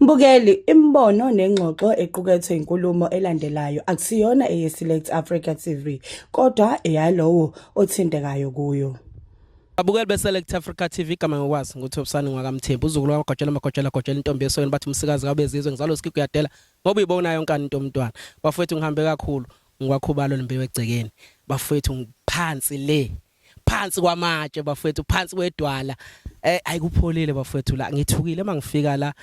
Mbukeli, imbono nengxoxo equkethwe inkulumo elandelayo akusiyona eyeSelect Africa TV, kodwa eyalowo othintekayo kuyo. Abukeli beSelect Africa TV igama ngokwazi nguThobisani ngwakamthembu uzukulu wamagojela intombi yesweni bathi umsikazi kabezizwe ngizalo skip kuyadela ngoba uyibona yonke into umntwana bafowethu ngihambe kakhulu ngwakhubalo lembewe egcekeni bafowethu ngiphansi phansi kwamatshe bafowethu phansi kwedwala ayikupholile bafowethu la ngithukile mangifika la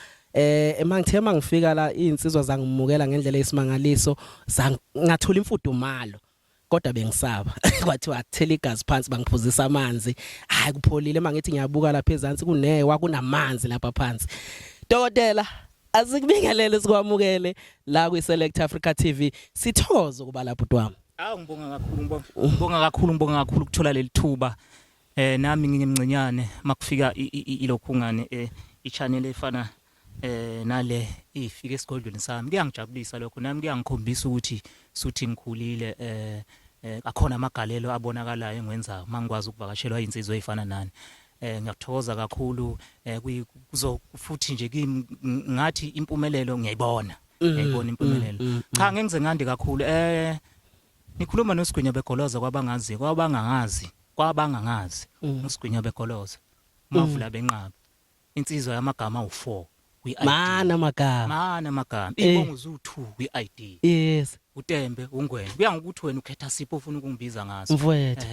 mangifika la insizwa zangimukela ngendlela esimangaliso ngathola imfudumalo kodwa bengisaba kwathiwa akuthela igazi phansi bangiphuzisa amanzi hayi kupholile mangithi ngiyabuka lapha ezantsi kunewa kunamanzi lapha phansi dokotela asikubingelele sikwamukele la kwiSelect Africa TV sithokoze kuba lapho twami ngibonga kakhulu ukuthola leli thuba nami ngingimncinyane makufika ilokhungane ichannel efana nale ifike esigodlweni sami kuyangijabulisa lokho nami kuyangikhombisa ukuthi suthi ngikhulile akhona amagalelo abonakalayo engwenza mangikwazi ukuvakashelwa insizwe ezifana nani ngiyathokoza kakhulu futhi nje ngathi impumelelo ngiyayibona impumelelo cha ngenze ngande kakhulu nikhuluma noSigwinya BEGOLOZA kwabangangazi uSigwinya BEGOLOZA mavula benqaba insizwa yamagama u4 mana magama ibongo zu2 kwi-ID yes uTembe ungwena kuya ngokuthi wena ukhetha sipho ufuna ukungibiza ngaso mfowethu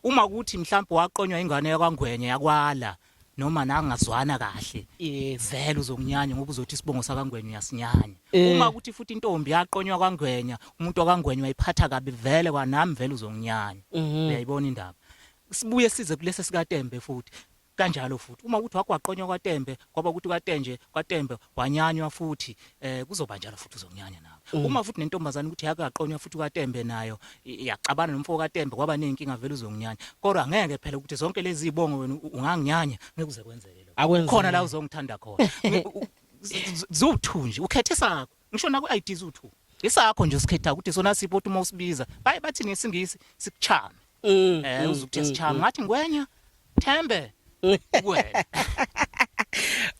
uma ukuthi mhlawumbe waqonywa ingane yakwangwenya yakwala noma nangazwana kahle vele uzokunyanya ngoba uzothi isibongo sakangwenya uyasinyanya uma ukuthi futhi intombi yaqonywa kwangwenya umuntu wakangwenya wayiphatha kabi vele kwanami vele uzonginyanya uyayibona indaba sibuye size kulese sikaTembe futhi kanjalo futhi uma ukuthi wakwaqonywa kwaTembe kwaba ukuthi kwaTembe wanyanywa futhi kuzoba njalo futhi uzonyanya nawe uma futhi nentombazana ukuthi yakaqonywa futhi kwaTembe nayo yacabana nomfoko kaTembe kwaba nenkinga vele uzonginyanya kodwa ngeke phela ukuthi zonke lezi zibongo wena unganginyanya ngeke uze kwenzeke lokho khona la uzongithanda khona zu2 nje ukhethe sakho ngisho na ku-ID zu2 isakho nje usikhetha ukuthi sona sipho uthi uma usibiza bathi ngesingisi sikuchame uzukuthi sichame ngathi ngwenya Tembe wena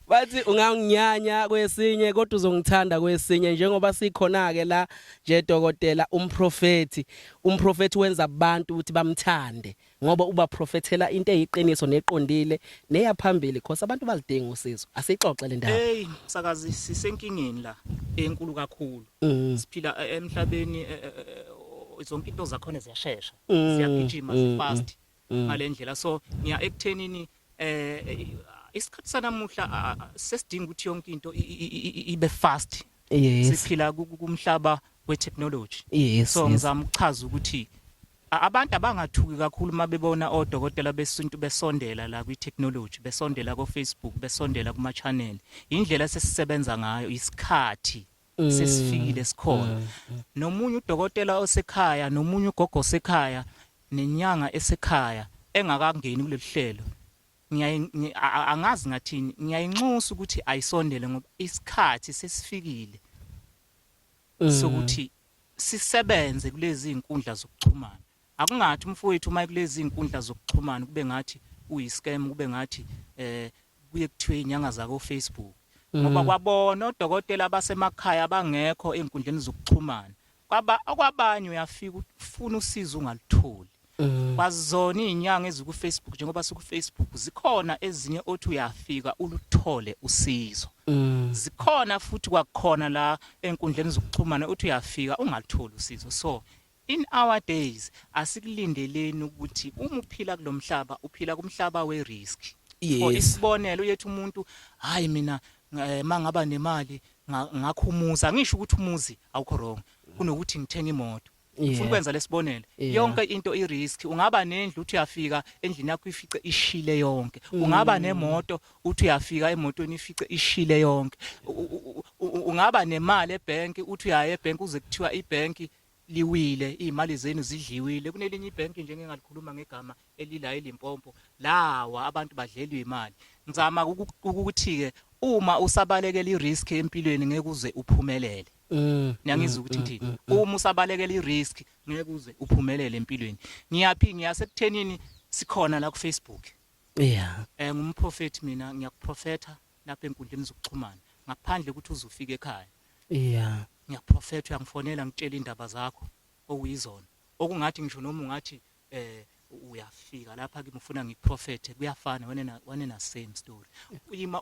bathi unganginyanya kwesinye kodwa uzongithanda kwesinye njengoba sikhona ke la nje dokotela umprofeti wenza abantu ukuthi bamthande ngoba uba profethela into eyiqiniso neqondile neyaphambili because abantu balidinga usizo asixoxe le ndaba sakazi sisenkingeni la enkulu kakhulu siphila emhlabeni zonke into zakhona ziyashesha siyagijima fast ngalendlela so ngiya ekuthenini isikhathi sanamuhla sesidinga ukuthi yonke into ibe fast siphila kumhlaba wetechnology so ngizama ukuchaza ukuthi abantu abangathuki kakhulu mabebona odokotela besintu besondela la kwi-technology besondela ko-Facebook besondela kuma channel indlela sesisebenza ngayo isikhathi sesifikile sikhona nomunye udokotela osekhaya nomunye ugogo osekhaya nenyanga esekhaya engakangeni kuleli hlelo angazi ngathini ngiyayinxusa ukuthi ayisondele ngoba isikhathi sesifikile sokuthi sisebenze kulezi inkundla zokuxhumana akungathi umfowethu uma kulezi inkundla zokuxhumana kube ngathi uyiscam kube ngathi kuye kuthiwe inyanga zako Facebook ngoba kwabona odokotela abasemakhaya abangekho einkundleni zokuxhumana kwabanye uyafika ufuna usizo ungalitholi kwazona izinyanga eziku Facebook njengoba siku Facebook zikhona ezinye othi uyafika uluthole usizo zikhona futhi kwakhona la einkundleni zokuxhumana othi uyafika ungalitholi usizo so in our days asikulindeleni ukuthi uma uphila kulomhlaba uphila kumhlaba we-risk for isibonelo uyethu umuntu hayi mina mangaba nemali ngakhumuza ngisho ukuthi umuzi awukho wrong kunokuthi ngithenga imoto ufuna ukwenza lesibonelo yonke into i-risk ungaba nendlu uthi uyafika endlini yakho ifice ishile yonke ungaba nemoto uthi uyafika emotweni ifice ishile yonke ungaba nemali ebank uthi uyaya ebank uze kuthiwa ibank liwile imali zenu zidliwile kunelinye ibank nje ngengalikhuluma ngegama elila eLimpopo lawa abantu badlelwe imali ngizama ukuthi ke uma usabalekela i-risk empilweni ngeke uze uphumelele Niyangizwa ukuthi ngithini uma usabalekela i-risk ngeke uze uphumelele empilweni ngiyasekuthenini sikhona la ku Facebook ngumprofeti mina ngiyakuprofetha lapha enkundleni zokuxhumana ngaphandle ukuthi uzufika ekhaya yeah ngiyaprofetha uyangifonela ngitshela indaba zakho okuyizona okungathi ngisho noma ungathi uyafika lapha kimi ufuna ngiprofethe kuyafana wena same story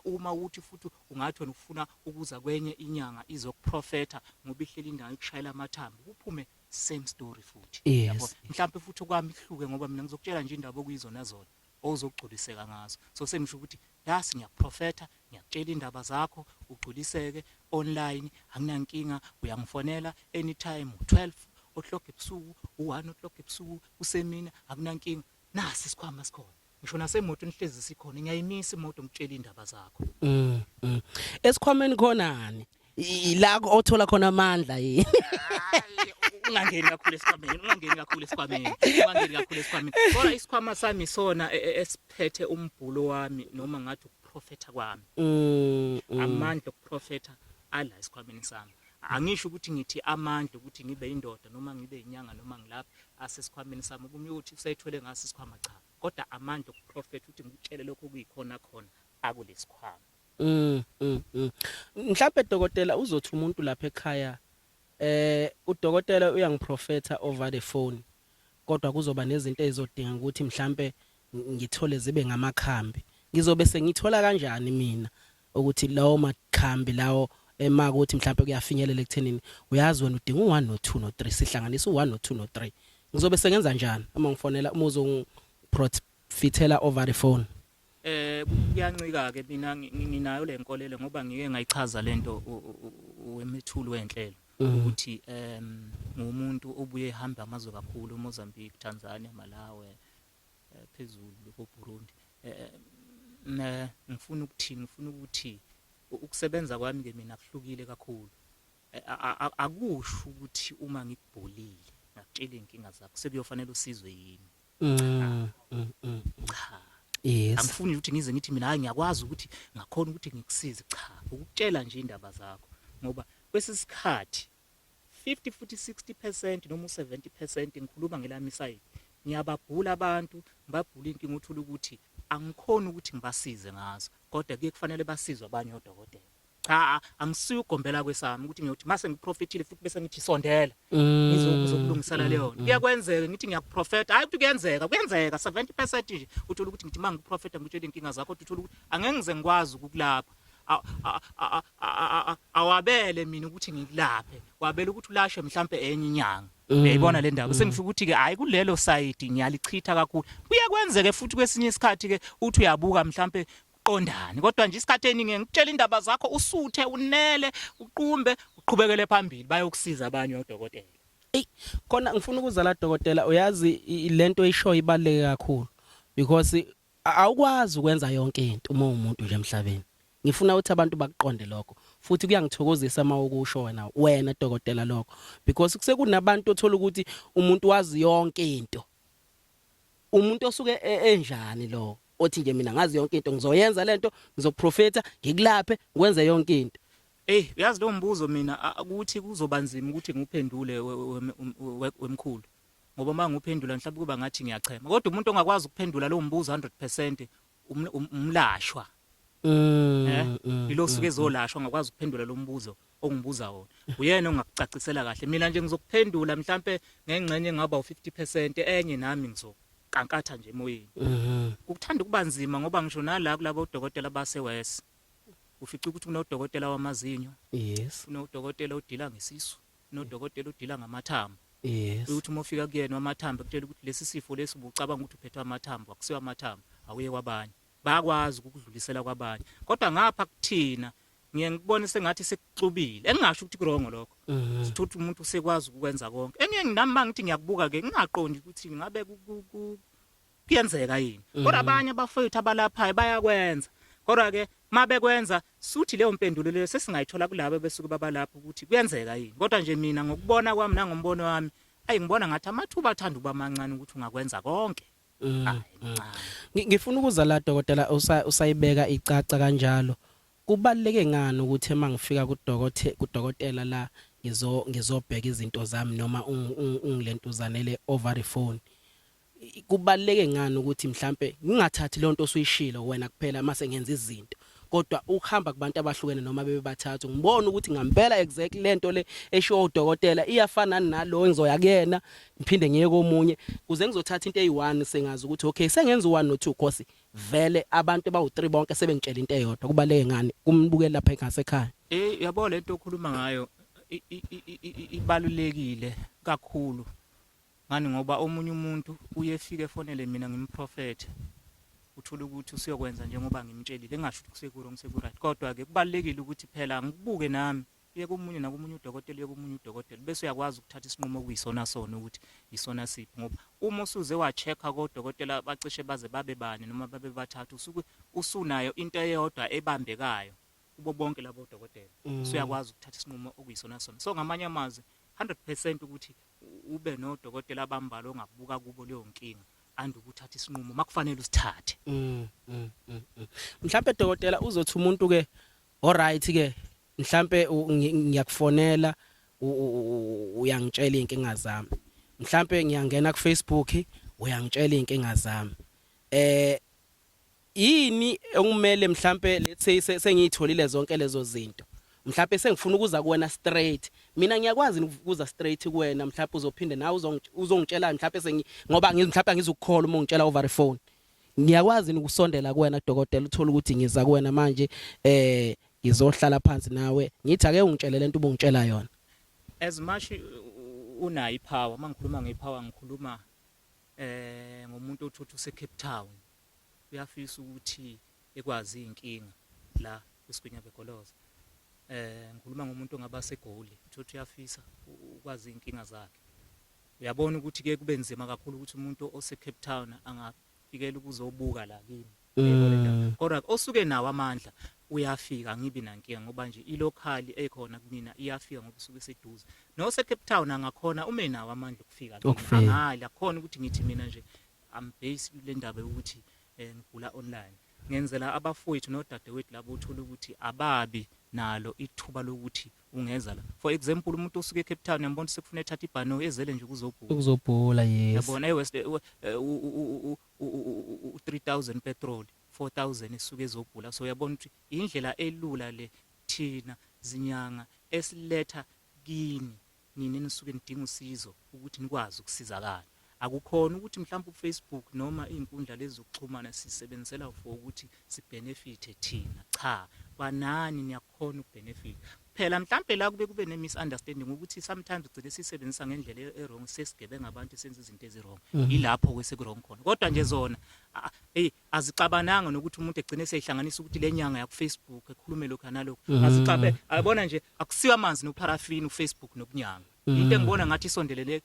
uma uthi futhi ungathi wena ufuna ukuza kwenye inyanga izokuprofetha ngoba ihleli indawo ikushayela amathambo kuphume same story futhi yes mhlawumbe futhi kwami ihluke ngoba mina ngizokutshela nje indaba okuyizona zona ozogculiseka ngazo so sengisho ukuthi yasi ngiyaprofetha ngiyakutshela indaba zakho ugculiseke online anginankinga uyangifonela anytime u12 o'clock ebusuku u1 o'clock ebusuku usemini akunankinga nasi isikhwama sikhona ngisho nasemoto nihlezi sikhona ngiyayimisa imoto ngitshela indaba zakho esikhwameni khonani ila othola khona amandla yini ungangeni kakhulu esikhwameni kodwa isikhwama sami sona esiphethe umbhulo wami noma ngathi ukuprofetha kwami amandla okuprofetha ala isikhwameni sami angisho ukuthi ngithi amandla ukuthi ngibe indoda noma ngibe inyanga noma ngilapha asesikhwameni sami kumyuthi usayithwele ngaso isikhwama cha kodwa amandla okuprofetha ukuthi ngikutshele lokho kuyikhona khona akulesikhwama mhlawumbe dokotela uzothi umuntu lapha ekhaya udokotela uyangiprofetha over the phone kodwa kuzoba nezinto ezodinga ukuthi mhlawumbe ngithole zibe ngamakhambi ngizobe sengithola kanjani mina ukuthi lawo makhambi lawo ema ukuthi mhlawumbe kuyafinyelela ekuthenini uyazi wena udinga u1 no2 no3 sihlanganisa u1 no2 no3 ngizobe sengenza njani uma ngifonela uma uzongiprofithela over the phone kuyancika ke mina nginayo lenkolelo ngoba ngike ngayichaza lento wemithulu wenhlelo ukuthi ngumuntu obuye ehamba amazwe kakhulu Mozambique Tanzania Malawi phezulu ko Burundi ngifuna ukuthi ukusebenza kwami ke mina kuhlukile kakhulu akusho ukuthi uma ngikubholile ngakutshela inkinga zakho sekuyofanele usizwe yini cha yes angifuni ukuthi ngize ngithi mina hayi ngiyakwazi ukuthi ngakhona ukuthi ngikusize cha ukutshela nje indaba zakho ngoba kwesisikhathi 50 futhi 60% noma 70% ngikhuluma ngelami side ngiyababhula abantu ngibabhula inkinga uthula ukuthi angikhona ukuthi ngibasize ngazo kodwa kufanele basizwe abanye odokotela cha angisiyo ugombela kwesami ukuthi ngiyothi mase ngiprofethile futhi bese ngithi sondela ngizokulungisela leyo kuyakwenzeka ngithi ngiyakuprofetha hayi ukuthi kuyenzeka 70% nje uthola ukuthi ngithi mangiprofetha ngitshela inkinga zakho uthola ukuthi angeke ngize ngikwazi ukukulapha awabele mina ukuthi ngikulaphe wabela ukuthi ulashe mhlambe enye inyanga uyayibona le ndaba sengifika ukuthi ke hayi kulelo side ngiyalichitha kakhulu kuyakwenzeke futhi kwesinye isikhathi ke uthi uyabuka mhlambe qondani kodwa nje isikhatheni ngikutshela indaba zakho usuthe unele uqumbe uqhubekele phambili bayokusiza abanye odokotela khona ngifuna ukuza la dokotela uyazi lento eyisho ibaleke kakhulu because awukwazi ukwenza yonke into uma umuntu nje emhlabeni ngifuna ukuthi abantu bakuqonde lokho futhi kuyangithokozisa mawukusho wena dokotela lokho because kusekunabantu othola ukuthi umuntu wazi yonke into umuntu osuke enjani lo othi nje mina ngazi yonke into ngizoyenza lento ngizoprofetha ngikulaphe ngikwenze yonke into uyazi lo mbuzo mina ukuthi kuzobanzima ukuthi ngiphendule wemkhulu ngoba mangiphendula mhlawumbe kuba ngathi ngiyachema kodwa umuntu ongakwazi ukuphendula lo mbuzo 100% umlashwa ilo suke ezolashwa ngakwazi ukuphendula lo mbuzo ongibuza wona uyena ongakucacisela kahle mina nje ngizokuphendula mhlambe ngengcenye ngaba u50% enye nami ngizokankatha nje emoyeni ukuthanda kubanzima ngoba ngisho nala kulabo odokotela basewest ufica ukuthi kunodokotela wamazinyo yes kunodokotela odila ngesisu kunodokotela odila ngamathambo yes uthi uma ufika kuyena amathambo ekutshela ukuthi lesi sifo lesi ubucabanga ukuthi uphethwe amathambo akusiwa amathambo awuye kwabanye bayakwazi ukudlulisela kwabanye kodwa ngapha kuthina ngiye ngibone sengathi sekuxubile engingasho ukuthi kurongo lokho sithuthi umuntu usekwazi ukwenza konke engiye nginami ngithi ngiyakubuka ke ngingaqondi ukuthi ngabe kuyenzeka yini kodwa abanye abafowethu abalaphayo bayakwenza kodwa ke mabekwenza suthi leyo mpendulo leyo sesingayithola kulabo besuke babalapha ukuthi kuyenzeka yini kodwa nje mina ngokubona kwami nangombono wami ngibona ngathi amathuba athanda uba mancane ukuthi ungakwenza konke ngifuna ukuza la dokotela usayibeka icaca kanjalo kubaleke ngani ukuthi mangifika kudokotela la ngizobheka izinto zami noma ungilentuzanele over the phone kubaleke ngani ukuthi mhlambe ngingathathi lonto osuyishilo wena kuphela mase ngenza izinto kodwa ukuhamba kubantu abahlukene noma bebathathu ngibona ukuthi ngempela exactly lento le esho udokotela iyafana nalo engizoya kuyena ngiphinde ngiye komunye kuze ngizothatha into eyi1 sengazi ukuthi okay sengenza u1 no2 because vele abantu abawu3 bonke sebengitshela into eyodwa kubaleke ngani kumbukela lapha ekhaya. Yabo lento okhuluma ngayo ibalulekile kakhulu ngani ngoba omunye umuntu uyefika efonele mina ngimprofethe uthola ukuthi usiyokwenza njengoba ngimtshelile engasho ukuthi kusekuright kodwa ke kubalekile ukuthi phela ngibuke nami uye komunye nakomunye udokotela uye komunye udokotela bese uyakwazi ukuthatha isinqumo okuyisona sona ukuthi isona siphi ngoba uma usuze wachecka kodokotela bacishe baze babe bane noma babe bathathu usuke usunayo into eyodwa ebambekayo kubo bonke labo dokotela usuyakwazi ukuthatha isinqumo okuyisona sona so ngamanye amazwi 100% ukuthi ube nodokotela abambalo ongabuka kubo leyo nkinga ande ukuthatha isinqumo makufanele usithathe. Mhlambe dokotela uzothi umuntu ke alright ke mhlambe ngiyakufonela uyangitshela inkinga zami mhlambe ngiyangena ku Facebook uyangitshela inkinga zami yini engumele mhlambe let's say sengiyitholile zonke lezo zinto mhlawumbe sengifuna ukuza kuwena straight mina ngiyakwazi ukuza straight kuwena mhlawumbe uzophinde nawe uzongitshela mhlawumbe ngoba mhlawumbe ngizukukhola uma ungitshela over the phone ngiyakwazi ukusondela kuwena dokotela uthola ukuthi ngiza kuwena manje ngizohlala phansi nawe ngithi ake ungitshele lento ubungitshela yona as much unayo ipower mangikhuluma ngepower ngikhuluma ngomuntu othotha use Cape Town uyafisa ukuthi ekwazi inkinga la esigwinya begoloza ngikhuluma ngomuntu ongaba segoli uthi uyafisa ukwazi inkinga zakhe uyabona ukuthi ke kube nzima kakhulu ukuthi umuntu ose Cape Town angafikela ukuzobuka la kimi kodwa osuke nawo amandla uyafika ngibi nankinga ngoba nje ilocally ekhona kumina iyafika ngoba usuke seduze nose Cape Town angakhona ume nawo amandla ukufika angali akhona ukuthi ngithi mina nje I'm based le ndaba ukuthi ngigula online ngenzela abafowethu nodadewethu labo uthola ukuthi ababi nalo ithuba lokuthi ungeza la for example umuntu osuke eCape Town yambona sekufuna ethatha ibhano ezele nje ukuzobhula yes yabona eWest 3000 petrol 4000 esuke ezobhula so yabona ukuthi indlela elula le thina zinyanga esiletha kini nini nisuke nidinga usizo ukuthi nikwazi ukusizakala akukhona ukuthi mhlawumbe uFacebook noma izinkundla lezi zokuxhumana sisebenzisela for ukuthi sibenefit thina cha banani niyakhona ukubenefit phela mhlawumbe la kube ne misunderstanding ukuthi sometimes ugcine sisebenzisa ngendlela errong sesigebe ngabantu senze izinto ezirong ilapho kwesekurong khona kodwa nje zona azixabananga nokuthi umuntu egcine seyihlanganisa ukuthi lenyanga yaku Facebook ekhulume lokho nalokho azixabe ayibona nje akusiwa amanzi noparafini uFacebook nokunyanga into engibona ngathi isondelele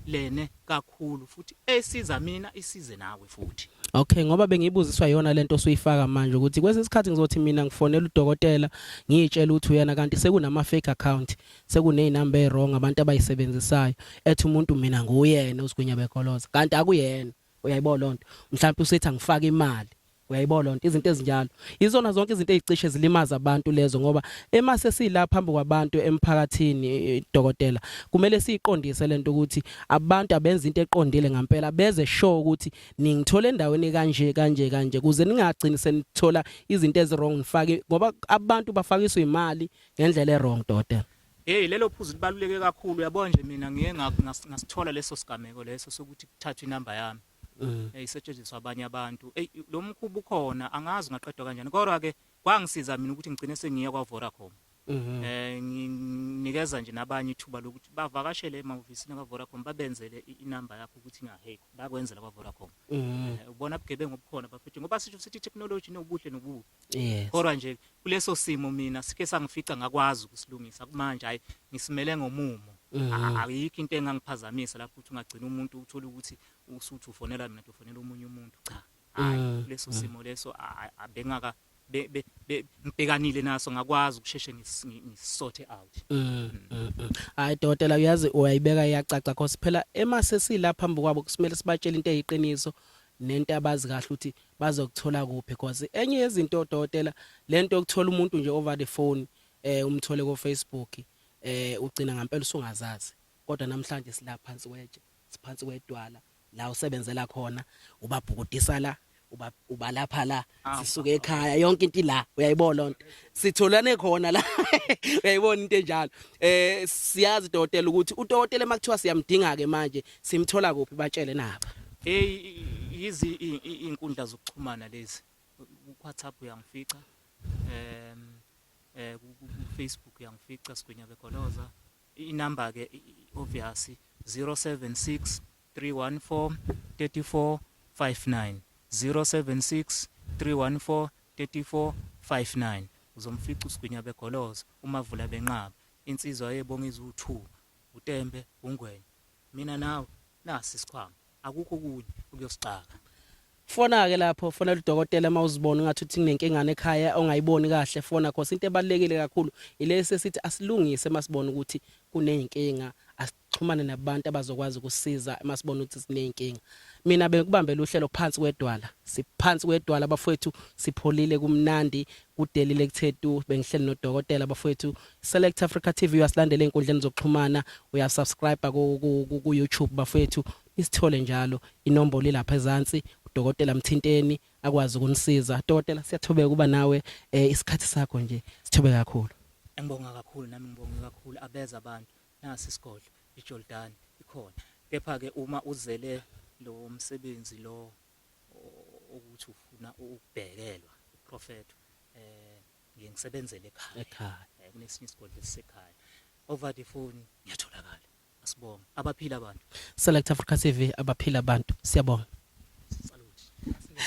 lene kakhulu futhi esiza mina isize nawe futhi okay ngoba bengibuziswa yona lento osuyifaka manje ukuthi kwesesikhathi ngizothi mina ngifonela udokotela ngiyitshela ukuthi uyena kanti sekunama fake account sekunenamba errong abantu abayisebenzisayo ethi umuntu mina nguyena usigwinya begoloza kanti akuyena uyayibona lonto mhlawumbe usethi angifaka imali uyayibona lonto izinto ezinjalo izona zonke izinto ezicishe zilimaza abantu lezo ngoba emase silapha phambi kwabantu emphakathini dokotela kumele siqondise lento ukuthi abantu abenza into eqondile ngempela beze show ukuthi ningithole endaweni kanje kuze ningagcini senithola izinto ezirong nifake ngoba abantu bafakiswa imali ngendlela errong dokotela lelo phuzu libaluleke kakhulu uyabona nje mina ngiye ngasithola leso sigameko leso sokuthi kuthathwe inamba yami isetshenziswa abanye abantu lo mkhubu khona angazi ngaqedwa kanjani kodwa ke kwangisiza mina ukuthi ngicine sengiya kwa Vodacom nginikeza nje nabanye ithuba lokuthi bavakashele emahhovisini ka Vodacom babenzele inamba yakho ukuthi ingahack bakwenzela kwa Vodacom ubona bugebengu obukhona bafethu ngoba sithi technology nobuhle nobubi kodwa nje kuleso simo mina sike sangifica ngakwazi ukusilungisa kumanje hayi ngisimele ngomumo ayikho into engangiphazamisa lapho ukuthi ungagcina umuntu uthola ukuthi usuthi ufonela mina ufonela umunye umuntu cha hayi leso simo leso abengaka ngibhekanile naso ngakwazi ukusheshe ngisort out hayi dokotela uyazi uyayibeka iyacaca because phela emase silapha phambi kwabo kusimele sibatshela into eyiqiniso nento abazi kahle ukuthi bazokuthola kuphi because enye yezinto dokotela lento yokuthola umuntu nje over the phone umthole ku Facebook ugcina ngempela usungazazi kodwa namhlanje silapha phansi kwetshe siphansi kwedwala la usebenzela khona ubabhukudisa la uba lapha la sisuke ekhaya yonke into la uyayibona lonto sitholane khona la uyayibona into enjalo siyazi dokotela ukuthi udokotela emakuthiwa siyamdinga ke manje simthola kuphi batshele naba yizi inkundla zokuxhumana lezi WhatsApp uyangifica ku Facebook uyangifica Sigwinya Begoloza inamba ke obvious 076 314 3459 076 314 3459 uzomfica uSigwinya Begoloza umavula benqaba insizwa yebonga izu2 uTembe uNgwenya mina nawe nasi isikhwama akukho kunye ukuyosixaka fona ke lapho fonela udokotela mawuzibona ngathi uthi kunenkinga ekhaya ongayiboni kahle fona because into ebalekile kakhulu ilese sithi asilungise masibona ukuthi kuneyinkinga asixhumane nabantu abazokwazi ukusiza masibona ukuthi sineyinkinga mina bekubambela uhlelo phansi kwedwala siphansi kwedwala bafowethu sipholile kumnandi kudelile kuthethu bengihleli nodokotela bafowethu Select Africa TV uyasilandela einkundleni zokuxhumana uyasubscribe ku YouTube bafowethu isithole njalo inombolo lapha ezantsi udokotela mthinteni akwazi ukunisiza dokotela siyathobeka kuba nawe isikhathi sakho nje sithobe kakhulu ngibonga kakhulu nami ngibonga kakhulu abeza abantu nasi isigodlo iJordan ikhona kepha ke uma uzele lo msebenzi lo ukuthi ufuna ukubhekelwa uprofeti ngiyengisebenzele ekhaya kunesinye isigodlo esisekhaya over the phone ngiyatholakala asibonga abaphila abantu Select Africa TV abaphila abantu siyabonga